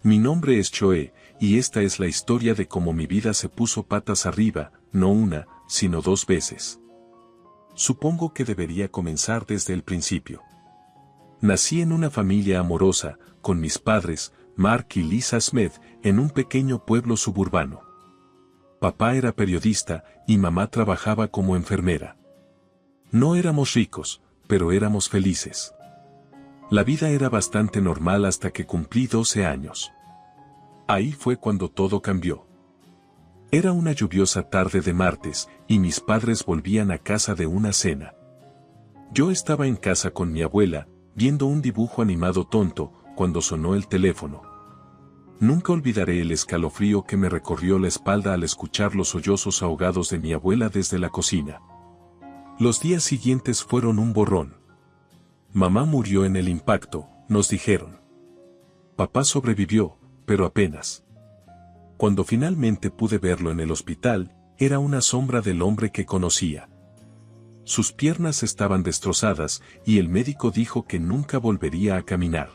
Mi nombre es Choe, y esta es la historia de cómo mi vida se puso patas arriba, no una, sino 2 veces. Supongo que debería comenzar desde el principio. Nací en una familia amorosa, con mis padres, Mark y Lisa Smith, en un pequeño pueblo suburbano. Papá era periodista, y mamá trabajaba como enfermera. No éramos ricos, pero éramos felices. La vida era bastante normal hasta que cumplí 12 años. Ahí fue cuando todo cambió. Era una lluviosa tarde de martes, y mis padres volvían a casa de una cena. Yo estaba en casa con mi abuela, viendo un dibujo animado tonto, cuando sonó el teléfono. Nunca olvidaré el escalofrío que me recorrió la espalda al escuchar los sollozos ahogados de mi abuela desde la cocina. Los días siguientes fueron un borrón. Mamá murió en el impacto, nos dijeron. Papá sobrevivió, pero apenas. Cuando finalmente pude verlo en el hospital, era una sombra del hombre que conocía. Sus piernas estaban destrozadas, y el médico dijo que nunca volvería a caminar.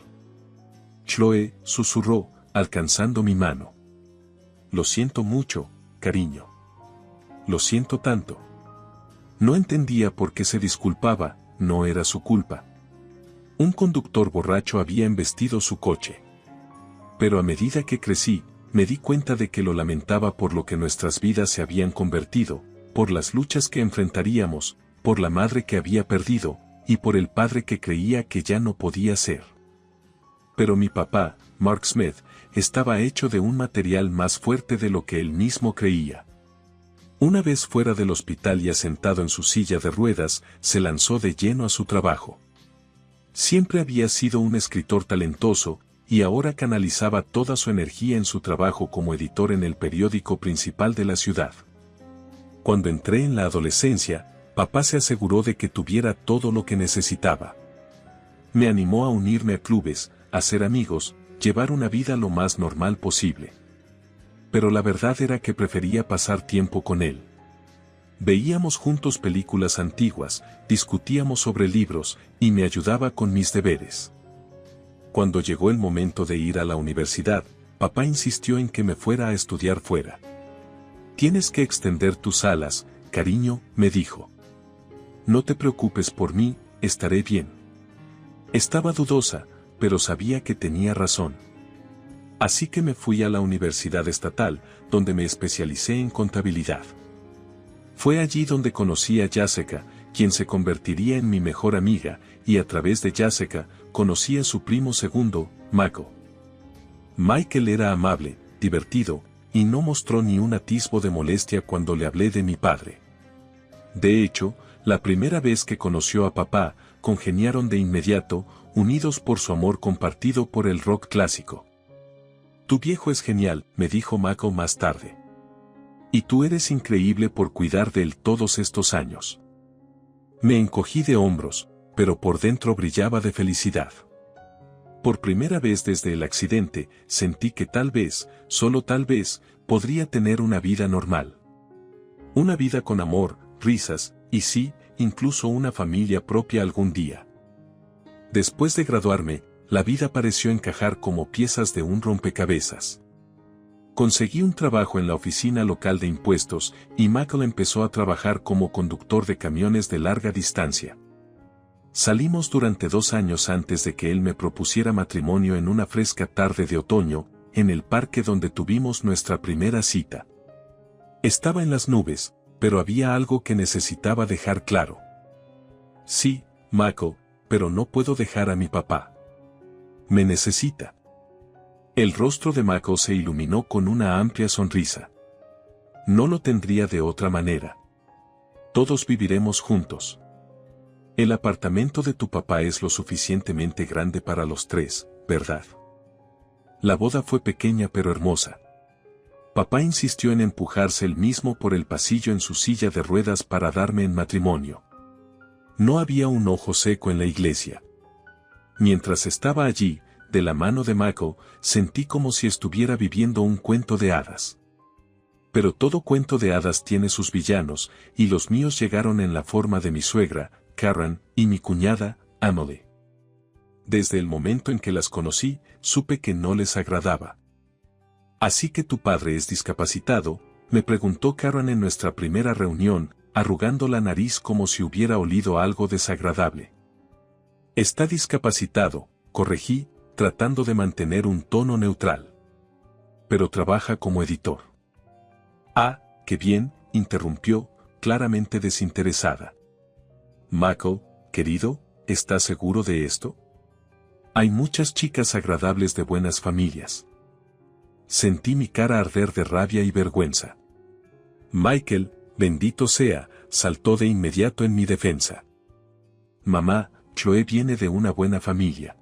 Chloe, susurró, alcanzando mi mano. Lo siento mucho, cariño. Lo siento tanto. No entendía por qué se disculpaba, no era su culpa. Un conductor borracho había embestido su coche. Pero a medida que crecí, me di cuenta de que lo lamentaba por lo que nuestras vidas se habían convertido, por las luchas que enfrentaríamos, por la madre que había perdido, y por el padre que creía que ya no podía ser. Pero mi papá, Mark Smith, estaba hecho de un material más fuerte de lo que él mismo creía. Una vez fuera del hospital y asentado en su silla de ruedas, se lanzó de lleno a su trabajo. Siempre había sido un escritor talentoso, y ahora canalizaba toda su energía en su trabajo como editor en el periódico principal de la ciudad. Cuando entré en la adolescencia, papá se aseguró de que tuviera todo lo que necesitaba. Me animó a unirme a clubes, a ser amigos, llevar una vida lo más normal posible. Pero la verdad era que prefería pasar tiempo con él. Veíamos juntos películas antiguas, discutíamos sobre libros, y me ayudaba con mis deberes. Cuando llegó el momento de ir a la universidad, papá insistió en que me fuera a estudiar fuera. Tienes que extender tus alas, cariño, me dijo. No te preocupes por mí, estaré bien. Estaba dudosa, pero sabía que tenía razón. Así que me fui a la Universidad Estatal, donde me especialicé en contabilidad. Fue allí donde conocí a Jessica, quien se convertiría en mi mejor amiga, y a través de Jessica, conocí a su primo segundo, Michael. Michael era amable, divertido, y no mostró ni un atisbo de molestia cuando le hablé de mi padre. De hecho, la primera vez que conoció a papá, congeniaron de inmediato, unidos por su amor compartido por el rock clásico. Tu viejo es genial, me dijo Michael más tarde. Y tú eres increíble por cuidar de él todos estos años. Me encogí de hombros, pero por dentro brillaba de felicidad. Por primera vez desde el accidente, sentí que tal vez, solo tal vez, podría tener una vida normal. Una vida con amor, risas, y sí, incluso una familia propia algún día. Después de graduarme, la vida pareció encajar como piezas de un rompecabezas. Conseguí un trabajo en la oficina local de impuestos, y Michael empezó a trabajar como conductor de camiones de larga distancia. Salimos durante 2 años antes de que él me propusiera matrimonio en una fresca tarde de otoño, en el parque donde tuvimos nuestra primera cita. Estaba en las nubes, pero había algo que necesitaba dejar claro. Sí, Michael, pero no puedo dejar a mi papá. Me necesita. El rostro de Michael se iluminó con una amplia sonrisa. No lo tendría de otra manera. Todos viviremos juntos. El apartamento de tu papá es lo suficientemente grande para los 3, ¿verdad? La boda fue pequeña pero hermosa. Papá insistió en empujarse él mismo por el pasillo en su silla de ruedas para darme en matrimonio. No había un ojo seco en la iglesia. Mientras estaba allí, de la mano de Michael, sentí como si estuviera viviendo un cuento de hadas. Pero todo cuento de hadas tiene sus villanos, y los míos llegaron en la forma de mi suegra, Karen, y mi cuñada, Emily. Desde el momento en que las conocí, supe que no les agradaba. «¿Así que tu padre es discapacitado?», me preguntó Karen en nuestra primera reunión, arrugando la nariz como si hubiera olido algo desagradable. «Está discapacitado», corregí, tratando de mantener un tono neutral. «Pero trabaja como editor». «Ah, qué bien», interrumpió, claramente desinteresada. «Michael, querido, ¿estás seguro de esto? Hay muchas chicas agradables de buenas familias». Sentí mi cara arder de rabia y vergüenza. Michael, bendito sea, saltó de inmediato en mi defensa. «Mamá, Chloe viene de una buena familia.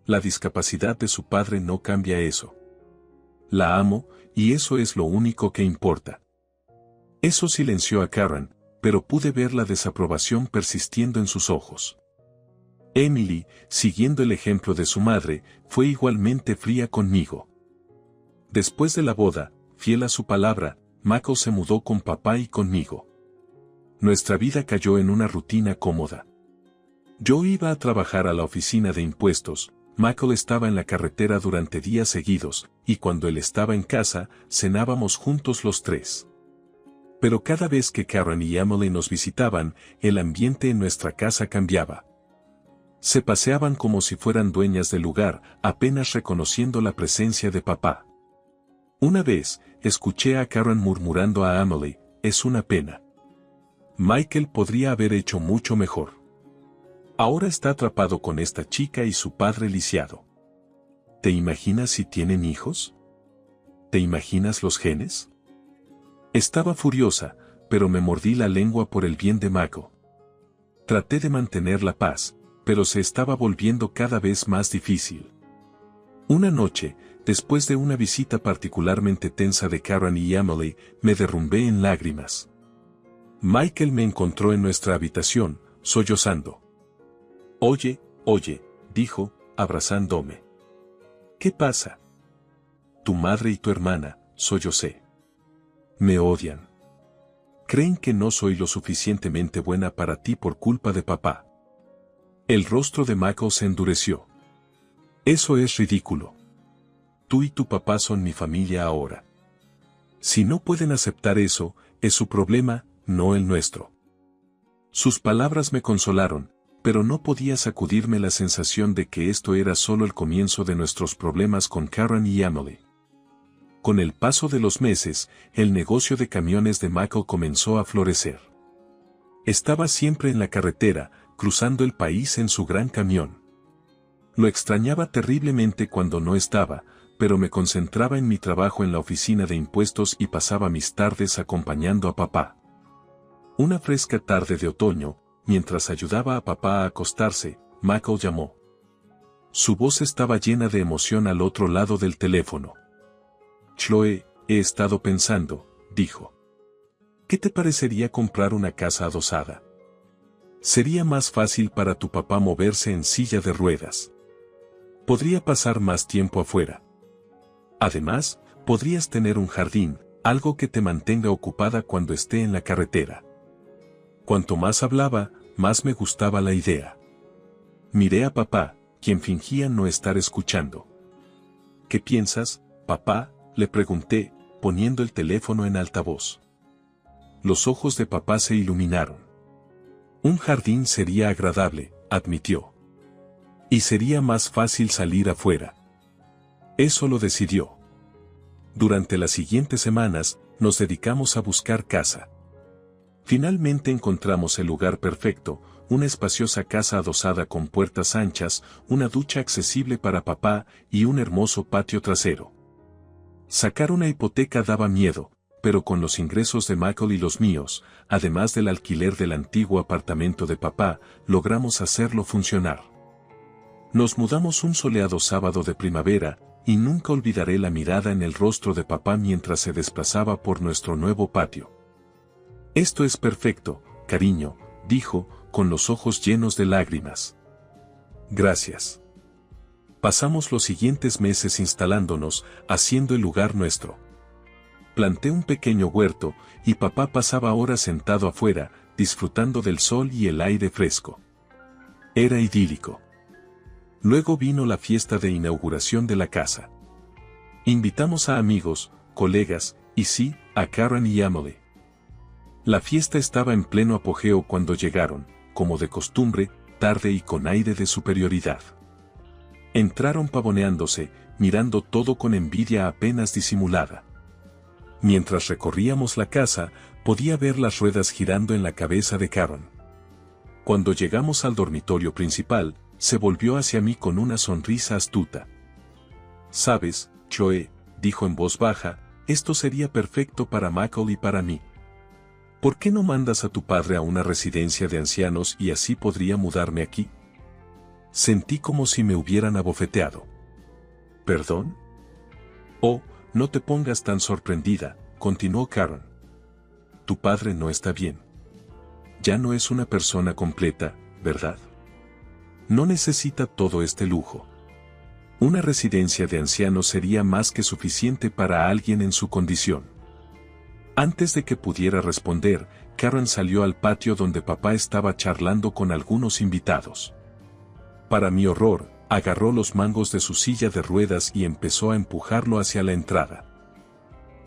La discapacidad de su padre no cambia eso. La amo, y eso es lo único que importa». Eso silenció a Karen, pero pude ver la desaprobación persistiendo en sus ojos. Emily, siguiendo el ejemplo de su madre, fue igualmente fría conmigo. Después de la boda, fiel a su palabra, Michael se mudó con papá y conmigo. Nuestra vida cayó en una rutina cómoda. Yo iba a trabajar a la oficina de impuestos, Michael estaba en la carretera durante días seguidos, y cuando él estaba en casa, cenábamos juntos los tres. Pero cada vez que Karen y Emily nos visitaban, el ambiente en nuestra casa cambiaba. Se paseaban como si fueran dueñas del lugar, apenas reconociendo la presencia de papá. Una vez, escuché a Karen murmurando a Emily, «Es una pena. Michael podría haber hecho mucho mejor. Ahora está atrapado con esta chica y su padre lisiado. ¿Te imaginas si tienen hijos? ¿Te imaginas los genes?». Estaba furiosa, pero me mordí la lengua por el bien de Michael. Traté de mantener la paz, pero se estaba volviendo cada vez más difícil. Una noche, después de una visita particularmente tensa de Karen y Emily, me derrumbé en lágrimas. Michael me encontró en nuestra habitación, sollozando. «Oye, dijo, abrazándome. «¿Qué pasa?». «Tu madre y tu hermana», sollocé. «Me odian. Creen que no soy lo suficientemente buena para ti por culpa de papá». El rostro de Michael se endureció. «Eso es ridículo. Tú y tu papá son mi familia ahora. Si no pueden aceptar eso, es su problema, no el nuestro». Sus palabras me consolaron, pero no podía sacudirme la sensación de que esto era solo el comienzo de nuestros problemas con Karen y Emily. Con el paso de los meses, el negocio de camiones de Michael comenzó a florecer. Estaba siempre en la carretera, cruzando el país en su gran camión. Lo extrañaba terriblemente cuando no estaba, pero me concentraba en mi trabajo en la oficina de impuestos y pasaba mis tardes acompañando a papá. Una fresca tarde de otoño, mientras ayudaba a papá a acostarse, Michael llamó. Su voz estaba llena de emoción al otro lado del teléfono. «Chloe, he estado pensando», dijo. «¿Qué te parecería comprar una casa adosada? Sería más fácil para tu papá moverse en silla de ruedas. Podría pasar más tiempo afuera. Además, podrías tener un jardín, algo que te mantenga ocupada cuando esté en la carretera». Cuanto más hablaba, más me gustaba la idea. Miré a papá, quien fingía no estar escuchando. «¿Qué piensas, papá?», le pregunté, poniendo el teléfono en altavoz. Los ojos de papá se iluminaron. «Un jardín sería agradable», admitió. «Y sería más fácil salir afuera». Eso lo decidió. Durante las siguientes semanas, nos dedicamos a buscar casa. Finalmente encontramos el lugar perfecto, una espaciosa casa adosada con puertas anchas, una ducha accesible para papá y un hermoso patio trasero. Sacar una hipoteca daba miedo, pero con los ingresos de Michael y los míos, además del alquiler del antiguo apartamento de papá, logramos hacerlo funcionar. Nos mudamos un soleado sábado de primavera, y nunca olvidaré la mirada en el rostro de papá mientras se desplazaba por nuestro nuevo patio. «Esto es perfecto, cariño», dijo, con los ojos llenos de lágrimas. «Gracias». Pasamos los siguientes meses instalándonos, haciendo el lugar nuestro. Planté un pequeño huerto, y papá pasaba horas sentado afuera, disfrutando del sol y el aire fresco. Era idílico. Luego vino la fiesta de inauguración de la casa. Invitamos a amigos, colegas, y sí, a Karen y Emily. La fiesta estaba en pleno apogeo cuando llegaron, como de costumbre, tarde y con aire de superioridad. Entraron pavoneándose, mirando todo con envidia apenas disimulada. Mientras recorríamos la casa, podía ver las ruedas girando en la cabeza de Karen. Cuando llegamos al dormitorio principal, se volvió hacia mí con una sonrisa astuta. «Sabes, Choe», dijo en voz baja, «esto sería perfecto para Michael y para mí. ¿Por qué no mandas a tu padre a una residencia de ancianos y así podría mudarme aquí?» Sentí como si me hubieran abofeteado. ¿Perdón? «Oh, no te pongas tan sorprendida», continuó Karen. «Tu padre no está bien. Ya no es una persona completa, ¿verdad? No necesita todo este lujo. Una residencia de ancianos sería más que suficiente para alguien en su condición». Antes de que pudiera responder, Karen salió al patio donde papá estaba charlando con algunos invitados. Para mi horror, agarró los mangos de su silla de ruedas y empezó a empujarlo hacia la entrada.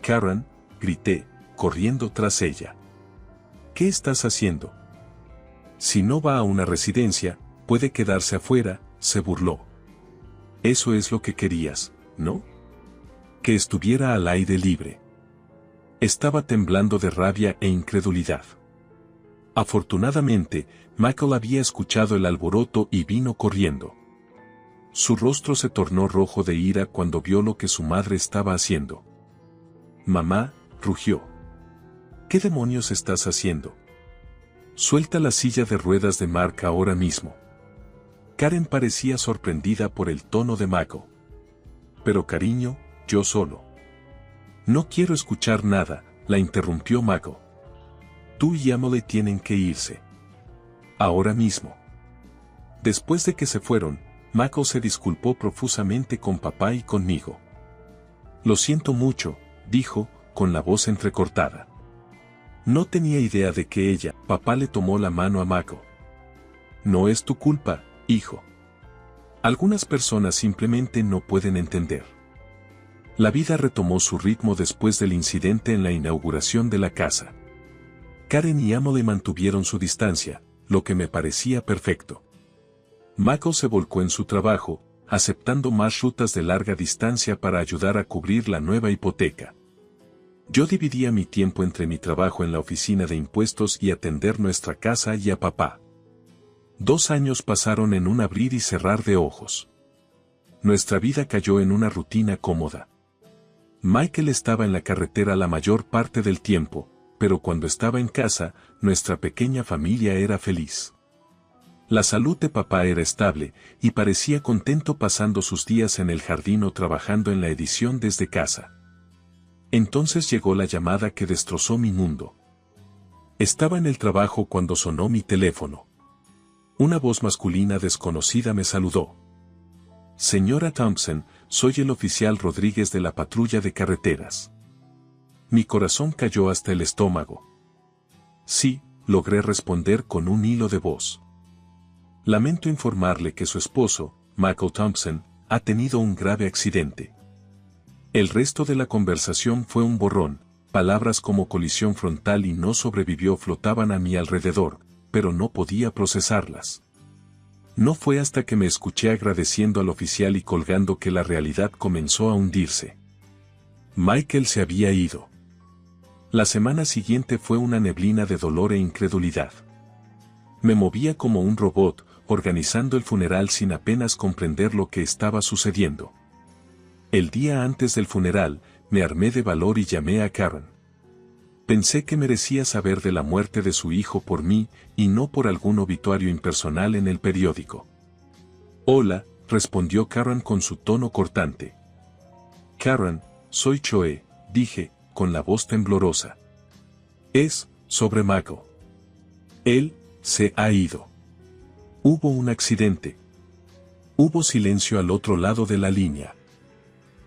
«Karen», grité, corriendo tras ella. «¿Qué estás haciendo? Si no va a una residencia, puede quedarse afuera», se burló. «Eso es lo que querías, ¿no? Que estuviera al aire libre». Estaba temblando de rabia e incredulidad. Afortunadamente, Michael había escuchado el alboroto y vino corriendo. Su rostro se tornó rojo de ira cuando vio lo que su madre estaba haciendo. «Mamá», rugió. «¿Qué demonios estás haciendo? Suelta la silla de ruedas de Mark ahora mismo». Karen parecía sorprendida por el tono de Michael. «Pero cariño, yo solo». «No quiero escuchar nada», la interrumpió Michael. «Tú y Emily tienen que irse. Ahora mismo». Después de que se fueron, Michael se disculpó profusamente con papá y conmigo. «Lo siento mucho», dijo, con la voz entrecortada. No tenía idea de que ella, papá le tomó la mano a Michael. «No es tu culpa, hijo. Algunas personas simplemente no pueden entender». La vida retomó su ritmo después del incidente en la inauguración de la casa. Karen y Emily mantuvieron su distancia, lo que me parecía perfecto. Michael se volcó en su trabajo, aceptando más rutas de larga distancia para ayudar a cubrir la nueva hipoteca. Yo dividía mi tiempo entre mi trabajo en la oficina de impuestos y atender nuestra casa y a papá. 2 años pasaron en un abrir y cerrar de ojos. Nuestra vida cayó en una rutina cómoda. Michael estaba en la carretera la mayor parte del tiempo, pero cuando estaba en casa, nuestra pequeña familia era feliz. La salud de papá era estable, y parecía contento pasando sus días en el jardín o trabajando en la edición desde casa. Entonces llegó la llamada que destrozó mi mundo. Estaba en el trabajo cuando sonó mi teléfono. Una voz masculina desconocida me saludó. «Señora Thompson, soy el oficial Rodríguez de la patrulla de carreteras». Mi corazón cayó hasta el estómago. «Sí», logré responder con un hilo de voz. «Lamento informarle que su esposo, Michael Thompson, ha tenido un grave accidente». El resto de la conversación fue un borrón, palabras como colisión frontal y no sobrevivió flotaban a mi alrededor, pero no podía procesarlas. No fue hasta que me escuché agradeciendo al oficial y colgando que la realidad comenzó a hundirse. Michael se había ido. La semana siguiente fue una neblina de dolor e incredulidad. Me movía como un robot, organizando el funeral sin apenas comprender lo que estaba sucediendo. El día antes del funeral, me armé de valor y llamé a Karen. Pensé que merecía saber de la muerte de su hijo por mí, y no por algún obituario impersonal en el periódico. «Hola», respondió Karen con su tono cortante. «Karen, soy Choe», dije, con la voz temblorosa. «Es sobre Michael. Él se ha ido. Hubo un accidente». Hubo silencio al otro lado de la línea.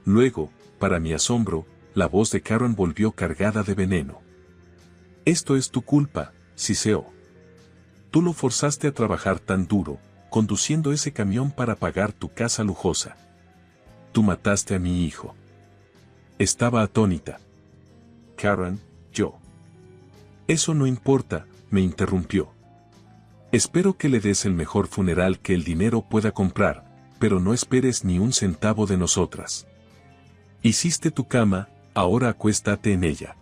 Luego, para mi asombro, la voz de Karen volvió cargada de veneno. «Esto es tu culpa», siseó. «Tú lo forzaste a trabajar tan duro, conduciendo ese camión para pagar tu casa lujosa. Tú mataste a mi hijo. Estaba atónita. Karen, yo. Eso no importa, me interrumpió. Espero que le des el mejor funeral que el dinero pueda comprar, pero no esperes ni un centavo de nosotras. Hiciste tu cama, ahora acuéstate en ella.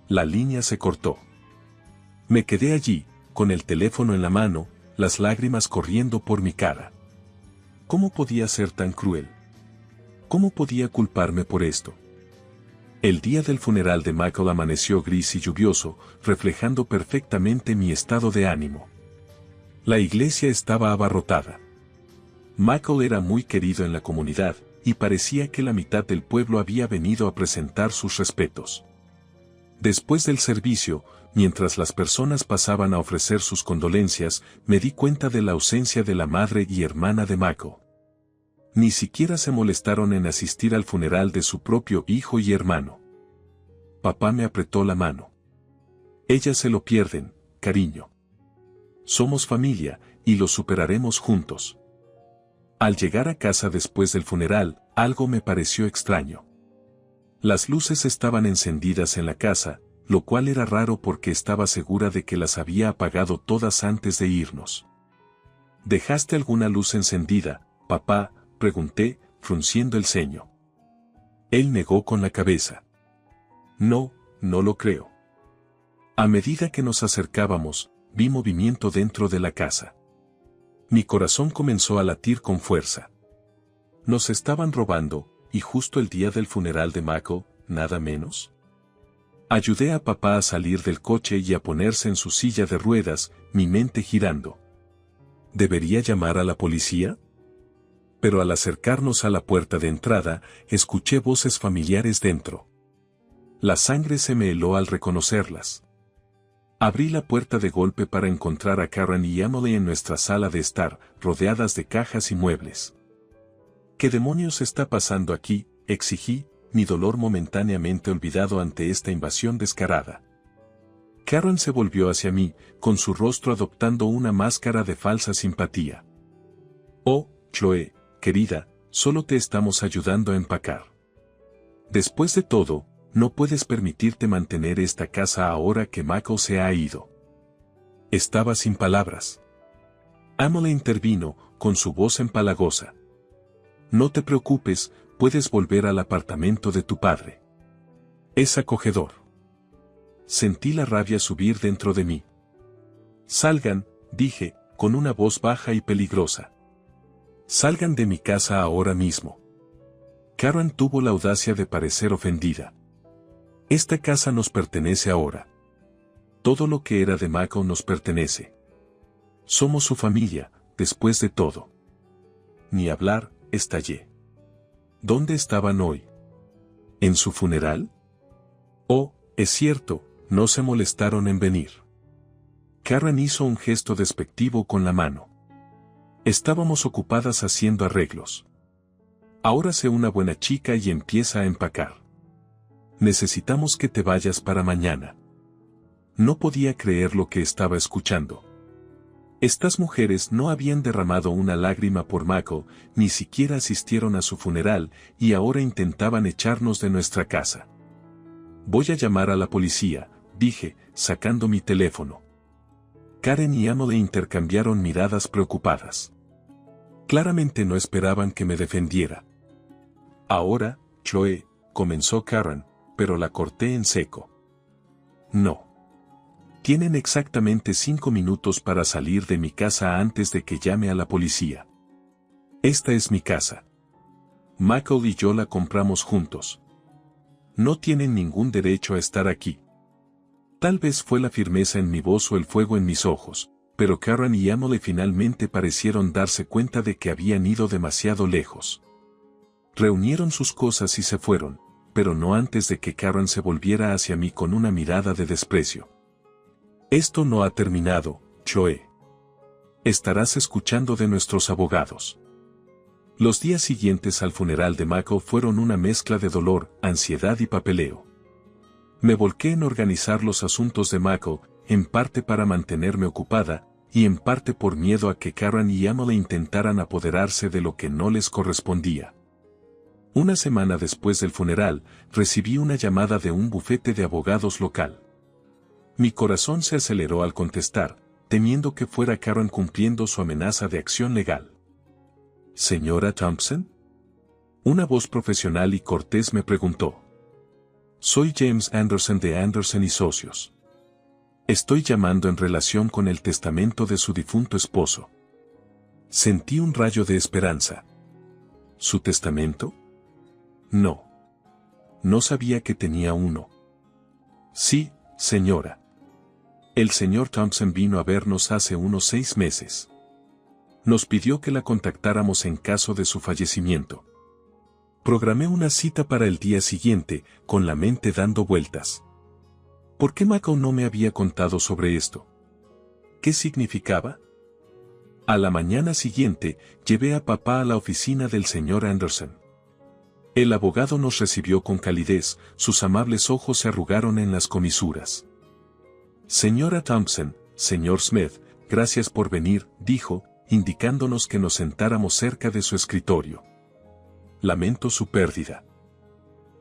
La línea se cortó. Me quedé allí, con el teléfono en la mano, las lágrimas corriendo por mi cara. ¿Cómo podía ser tan cruel? ¿Cómo podía culparme por esto? El día del funeral de Michael amaneció gris y lluvioso, reflejando perfectamente mi estado de ánimo. La iglesia estaba abarrotada. Michael era muy querido en la comunidad, y parecía que la mitad del pueblo había venido a presentar sus respetos. Después del servicio, mientras las personas pasaban a ofrecer sus condolencias, me di cuenta de la ausencia de la madre y hermana de Michael. Ni siquiera se molestaron en asistir al funeral de su propio hijo y hermano. Papá me apretó la mano. Ellas se lo pierden, cariño. Somos familia, y lo superaremos juntos. Al llegar a casa después del funeral, algo me pareció extraño. Las luces estaban encendidas en la casa, lo cual era raro porque estaba segura de que las había apagado todas antes de irnos. ¿Dejaste alguna luz encendida, papá?, pregunté, frunciendo el ceño. Él negó con la cabeza. No, no lo creo. A medida que nos acercábamos, vi movimiento dentro de la casa. Mi corazón comenzó a latir con fuerza. Nos estaban robando, y justo el día del funeral de Michael, nada menos. Ayudé a papá a salir del coche y a ponerse en su silla de ruedas, mi mente girando. ¿Debería llamar a la policía? Pero al acercarnos a la puerta de entrada, escuché voces familiares dentro. La sangre se me heló al reconocerlas. Abrí la puerta de golpe para encontrar a Karen y Emily en nuestra sala de estar, rodeadas de cajas y muebles. ¿Qué demonios está pasando aquí?, exigí, mi dolor momentáneamente olvidado ante esta invasión descarada. Karen se volvió hacia mí, con su rostro adoptando una máscara de falsa simpatía. Oh, Chloe, querida, solo te estamos ayudando a empacar. Después de todo, no puedes permitirte mantener esta casa ahora que Michael se ha ido. Estaba sin palabras. Emily intervino, con su voz empalagosa. No te preocupes, puedes volver al apartamento de tu padre. Es acogedor. Sentí la rabia subir dentro de mí. Salgan, dije, con una voz baja y peligrosa. Salgan de mi casa ahora mismo. Karen tuvo la audacia de parecer ofendida. Esta casa nos pertenece ahora. Todo lo que era de Michael nos pertenece. Somos su familia, después de todo. Ni hablar, estallé. ¿Dónde estaban hoy? ¿En su funeral? Oh, es cierto, no se molestaron en venir. Karen hizo un gesto despectivo con la mano. Estábamos ocupadas haciendo arreglos. Ahora sé una buena chica y empieza a empacar. Necesitamos que te vayas para mañana. No podía creer lo que estaba escuchando. Estas mujeres no habían derramado una lágrima por Michael, ni siquiera asistieron a su funeral, y ahora intentaban echarnos de nuestra casa. Voy a llamar a la policía, dije, sacando mi teléfono. Karen y Emily intercambiaron miradas preocupadas. Claramente no esperaban que me defendiera. Ahora, Chloe, comenzó Karen, pero la corté en seco. No. Tienen exactamente 5 minutos para salir de mi casa antes de que llame a la policía. Esta es mi casa. Michael y yo la compramos juntos. No tienen ningún derecho a estar aquí. Tal vez fue la firmeza en mi voz o el fuego en mis ojos, pero Karen y Emily finalmente parecieron darse cuenta de que habían ido demasiado lejos. Reunieron sus cosas y se fueron, pero no antes de que Karen se volviera hacia mí con una mirada de desprecio. Esto no ha terminado, Chloe. Estarás escuchando de nuestros abogados. Los días siguientes al funeral de Michael fueron una mezcla de dolor, ansiedad y papeleo. Me volqué en organizar los asuntos de Michael, en parte para mantenerme ocupada, y en parte por miedo a que Karen y Emily intentaran apoderarse de lo que no les correspondía. Una semana después del funeral, recibí una llamada de un bufete de abogados local. Mi corazón se aceleró al contestar, temiendo que fuera Karen cumpliendo su amenaza de acción legal. ¿Señora Thompson? Una voz profesional y cortés me preguntó. Soy James Anderson de Anderson y Socios. Estoy llamando en relación con el testamento de su difunto esposo. Sentí un rayo de esperanza. ¿Su testamento? No. No sabía que tenía uno. Sí, señora. El señor Thompson vino a vernos hace unos 6 meses. Nos pidió que la contactáramos en caso de su fallecimiento. Programé una cita para el día siguiente, con la mente dando vueltas. ¿Por qué Michael no me había contado sobre esto? ¿Qué significaba? A la mañana siguiente, llevé a papá a la oficina del señor Anderson. El abogado nos recibió con calidez, sus amables ojos se arrugaron en las comisuras. Señora Thompson, señor Smith, gracias por venir, dijo, indicándonos que nos sentáramos cerca de su escritorio. Lamento su pérdida.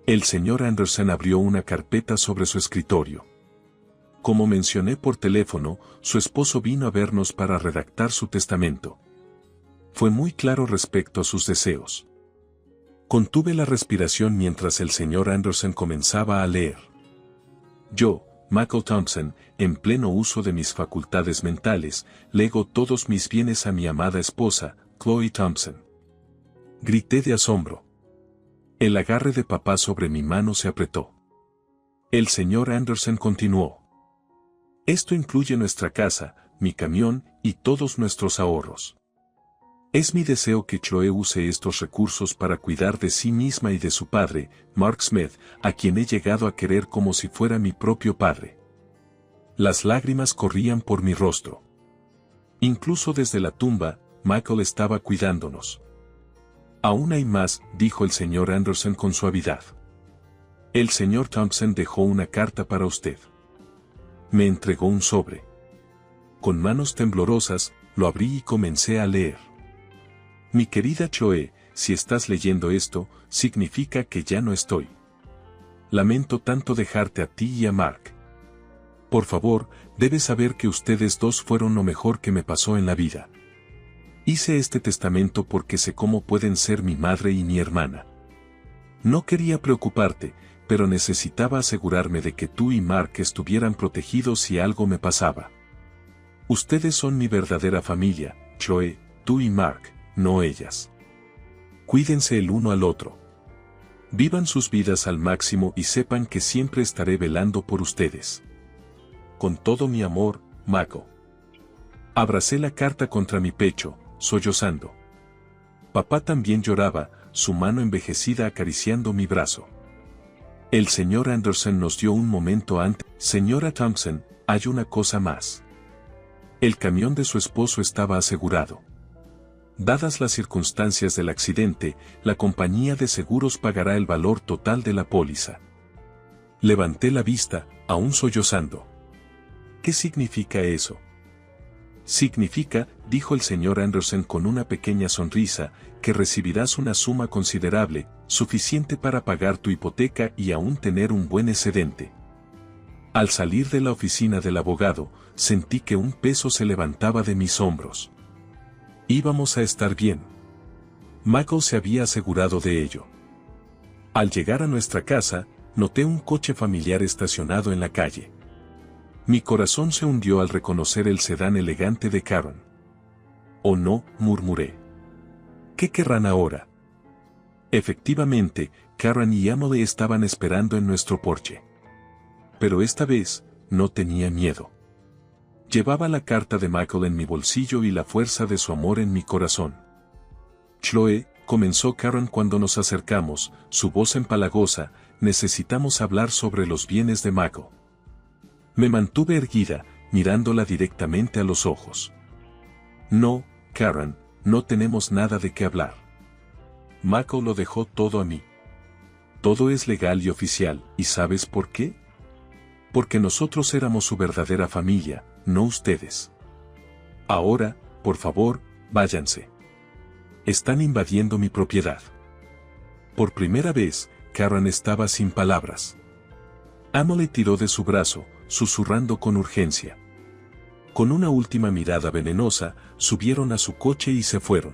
El señor Anderson abrió una carpeta sobre su escritorio. Como mencioné por teléfono, su esposo vino a vernos para redactar su testamento. Fue muy claro respecto a sus deseos. Contuve la respiración mientras el señor Anderson comenzaba a leer. Yo, Michael Thompson, en pleno uso de mis facultades mentales, lego todos mis bienes a mi amada esposa, Chloe Thompson. Grité de asombro. El agarre de papá sobre mi mano se apretó. El señor Anderson continuó. Esto incluye nuestra casa, mi camión y todos nuestros ahorros. Es mi deseo que Chloe use estos recursos para cuidar de sí misma y de su padre, Mark Smith, a quien he llegado a querer como si fuera mi propio padre. Las lágrimas corrían por mi rostro. Incluso desde la tumba, Michael estaba cuidándonos. Aún hay más, dijo el señor Anderson con suavidad. El señor Thompson dejó una carta para usted. Me entregó un sobre. Con manos temblorosas, lo abrí y comencé a leer. Mi querida Chloe, si estás leyendo esto, significa que ya no estoy. Lamento tanto dejarte a ti y a Mark. Por favor, debes saber que ustedes dos fueron lo mejor que me pasó en la vida. Hice este testamento porque sé cómo pueden ser mi madre y mi hermana. No quería preocuparte, pero necesitaba asegurarme de que tú y Mark estuvieran protegidos si algo me pasaba. Ustedes son mi verdadera familia, Chloe, tú y Mark, no ellas. Cuídense el uno al otro. Vivan sus vidas al máximo y sepan que siempre estaré velando por ustedes. Con todo mi amor, Mako. Abracé la carta contra mi pecho, sollozando. Papá también lloraba, su mano envejecida acariciando mi brazo. El señor Anderson nos dio un momento antes. Señora Thompson, hay una cosa más. El camión de su esposo estaba asegurado. Dadas las circunstancias del accidente, la compañía de seguros pagará el valor total de la póliza. Levanté la vista, aún sollozando. ¿Qué significa eso? Significa, dijo el señor Anderson con una pequeña sonrisa, que recibirás una suma considerable, suficiente para pagar tu hipoteca y aún tener un buen excedente. Al salir de la oficina del abogado, sentí que un peso se levantaba de mis hombros. Íbamos a estar bien. Michael se había asegurado de ello. Al llegar a nuestra casa, noté un coche familiar estacionado en la calle. Mi corazón se hundió al reconocer el sedán elegante de Karen. «Oh no», murmuré. «¿Qué querrán ahora?» Efectivamente, Karen y Emily estaban esperando en nuestro porche. Pero esta vez, no tenía miedo. Llevaba la carta de Michael en mi bolsillo y la fuerza de su amor en mi corazón. «Chloe», comenzó Karen cuando nos acercamos, su voz empalagosa, «necesitamos hablar sobre los bienes de Michael». Me mantuve erguida, mirándola directamente a los ojos. «No, Karen, no tenemos nada de qué hablar. Michael lo dejó todo a mí. Todo es legal y oficial, ¿y sabes por qué? Porque nosotros éramos su verdadera familia, no ustedes. Ahora, por favor, váyanse. Están invadiendo mi propiedad. Por primera vez, Karen estaba sin palabras. Amo le tiró de su brazo, susurrando con urgencia. Con una última mirada venenosa, subieron a su coche y se fueron.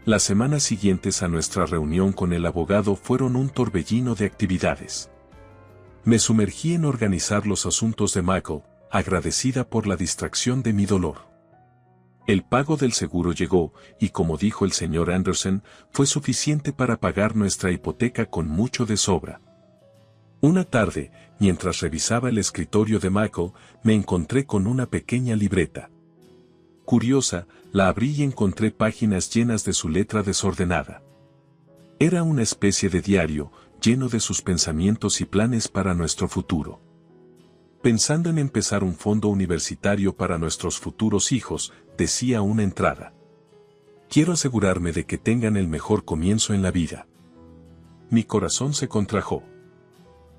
Las semanas siguientes a nuestra reunión con el abogado fueron un torbellino de actividades. Me sumergí en organizar los asuntos de Michael, agradecida por la distracción de mi dolor. El pago del seguro llegó, y como dijo el señor Anderson, fue suficiente para pagar nuestra hipoteca con mucho de sobra. Una tarde, mientras revisaba el escritorio de Michael, me encontré con una pequeña libreta. Curiosa, la abrí y encontré páginas llenas de su letra desordenada. Era una especie de diario, lleno de sus pensamientos y planes para nuestro futuro. Pensando en empezar un fondo universitario para nuestros futuros hijos, decía una entrada. Quiero asegurarme de que tengan el mejor comienzo en la vida. Mi corazón se contrajo.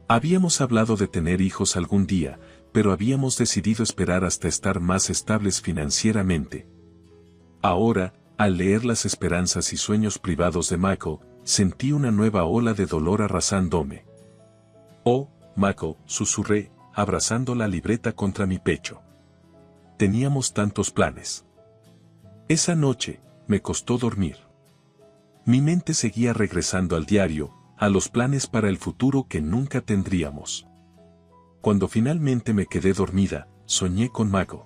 Habíamos hablado de tener hijos algún día, pero habíamos decidido esperar hasta estar más estables financieramente. Ahora, al leer las esperanzas y sueños privados de Michael, sentí una nueva ola de dolor arrasándome. Oh, Michael, susurré, abrazando la libreta contra mi pecho. Teníamos tantos planes. Esa noche, me costó dormir. Mi mente seguía regresando al diario, a los planes para el futuro que nunca tendríamos. Cuando finalmente me quedé dormida, soñé con Michael.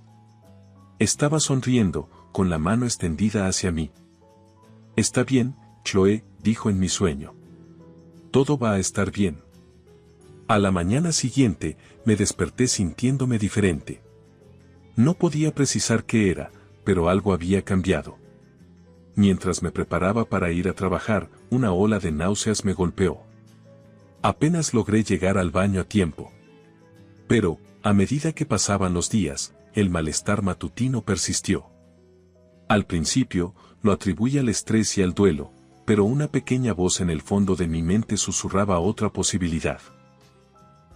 Estaba sonriendo, con la mano extendida hacia mí. Está bien, Chloe, dijo en mi sueño. Todo va a estar bien. A la mañana siguiente, me desperté sintiéndome diferente. No podía precisar qué era, pero algo había cambiado. Mientras me preparaba para ir a trabajar, una ola de náuseas me golpeó. Apenas logré llegar al baño a tiempo. Pero, a medida que pasaban los días, el malestar matutino persistió. Al principio, lo atribuí al estrés y al duelo, pero una pequeña voz en el fondo de mi mente susurraba otra posibilidad.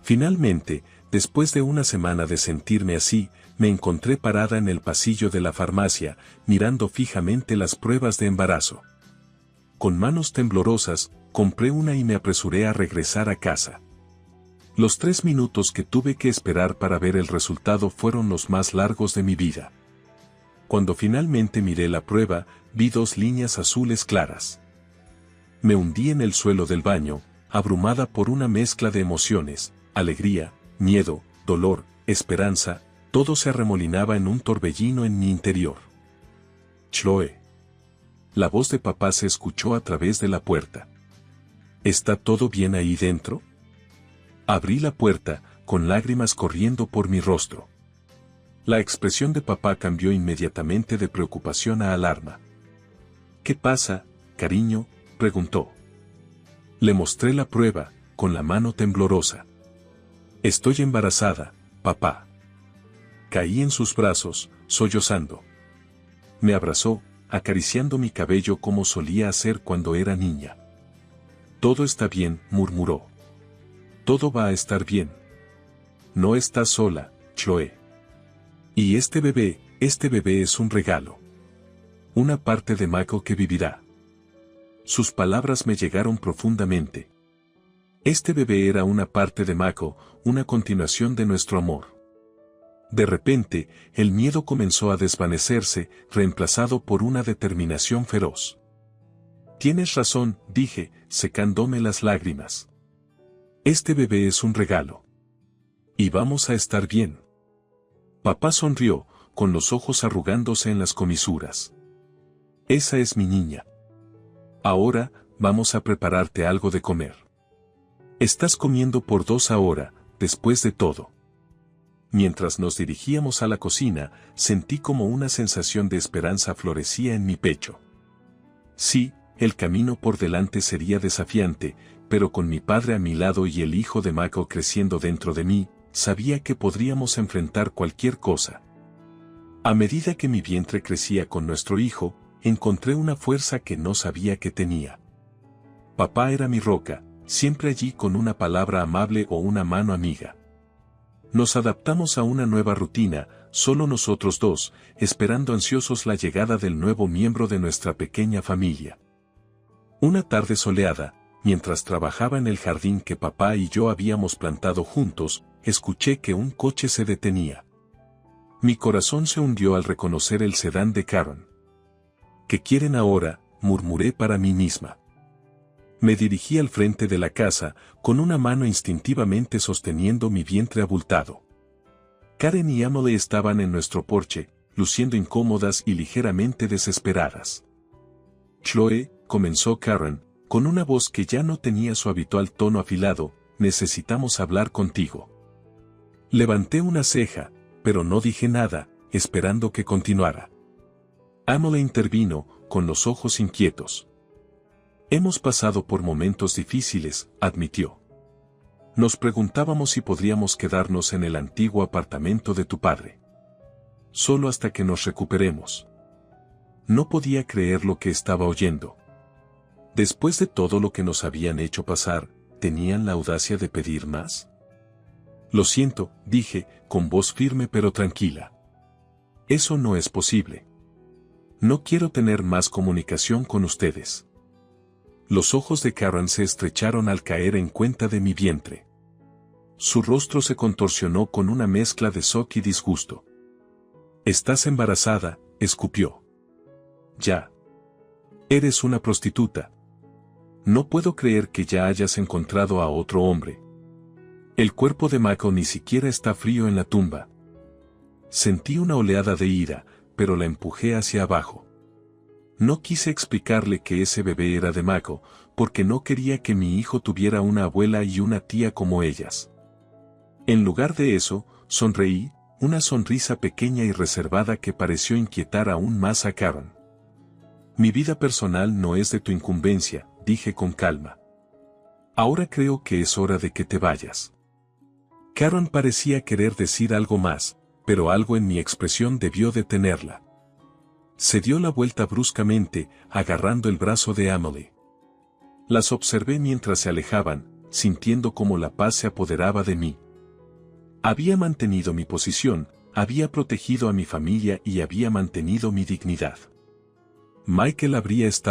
Finalmente, después de una semana de sentirme así, me encontré parada en el pasillo de la farmacia, mirando fijamente las pruebas de embarazo. Con manos temblorosas, compré una y me apresuré a regresar a casa. Los 3 minutos que tuve que esperar para ver el resultado fueron los más largos de mi vida. Cuando finalmente miré la prueba, vi 2 líneas azules claras. Me hundí en el suelo del baño, abrumada por una mezcla de emociones, alegría, miedo, dolor, esperanza, todo se arremolinaba en un torbellino en mi interior. Chloe. La voz de papá se escuchó a través de la puerta. ¿Está todo bien ahí dentro? Abrí la puerta, con lágrimas corriendo por mi rostro. La expresión de papá cambió inmediatamente de preocupación a alarma. ¿Qué pasa, cariño?, preguntó. Le mostré la prueba, con la mano temblorosa. Estoy embarazada, papá. Caí en sus brazos, sollozando. Me abrazó, acariciando mi cabello como solía hacer cuando era niña. Todo está bien, murmuró. Todo va a estar bien. No estás sola, Chloe. Y este bebé es un regalo. Una parte de Michael que vivirá. Sus palabras me llegaron profundamente. Este bebé era una parte de Michael, una continuación de nuestro amor. De repente, el miedo comenzó a desvanecerse, reemplazado por una determinación feroz. Tienes razón, dije, secándome las lágrimas. Este bebé es un regalo. Y vamos a estar bien. Papá sonrió, con los ojos arrugándose en las comisuras. Esa es mi niña. Ahora, vamos a prepararte algo de comer. Estás comiendo por 2 ahora, después de todo. Mientras nos dirigíamos a la cocina, sentí como una sensación de esperanza florecía en mi pecho. Sí, el camino por delante sería desafiante, pero con mi padre a mi lado y el hijo de Michael creciendo dentro de mí, sabía que podríamos enfrentar cualquier cosa. A medida que mi vientre crecía con nuestro hijo, encontré una fuerza que no sabía que tenía. Papá era mi roca, siempre allí con una palabra amable o una mano amiga. Nos adaptamos a una nueva rutina, solo nosotros dos, esperando ansiosos la llegada del nuevo miembro de nuestra pequeña familia. Una tarde soleada, mientras trabajaba en el jardín que papá y yo habíamos plantado juntos, escuché que un coche se detenía. Mi corazón se hundió al reconocer el sedán de Karen. ¿Qué quieren ahora?, murmuré para mí misma. Me dirigí al frente de la casa, con una mano instintivamente sosteniendo mi vientre abultado. Karen y Emily estaban en nuestro porche, luciendo incómodas y ligeramente desesperadas. Chloe, comenzó Karen, con una voz que ya no tenía su habitual tono afilado, necesitamos hablar contigo. Levanté una ceja, pero no dije nada, esperando que continuara. Emily intervino, con los ojos inquietos. Hemos pasado por momentos difíciles, admitió. Nos preguntábamos si podríamos quedarnos en el antiguo apartamento de tu padre. Solo hasta que nos recuperemos. No podía creer lo que estaba oyendo. Después de todo lo que nos habían hecho pasar, ¿tenían la audacia de pedir más? Lo siento, dije, con voz firme pero tranquila. Eso no es posible. No quiero tener más comunicación con ustedes. Los ojos de Karen se estrecharon al caer en cuenta de mi vientre. Su rostro se contorsionó con una mezcla de shock y disgusto. «Estás embarazada», escupió. «Ya. Eres una prostituta. No puedo creer que ya hayas encontrado a otro hombre. El cuerpo de Mako ni siquiera está frío en la tumba». Sentí una oleada de ira, pero la empujé hacia abajo. No quise explicarle que ese bebé era de Mako, porque no quería que mi hijo tuviera una abuela y una tía como ellas. En lugar de eso, sonreí, una sonrisa pequeña y reservada que pareció inquietar aún más a Karen. Mi vida personal no es de tu incumbencia, dije con calma. Ahora creo que es hora de que te vayas. Karen parecía querer decir algo más, pero algo en mi expresión debió detenerla. Se dio la vuelta bruscamente, agarrando el brazo de Emily. Las observé mientras se alejaban, sintiendo cómo la paz se apoderaba de mí. Había mantenido mi posición, había protegido a mi familia y había mantenido mi dignidad. Michael habría estado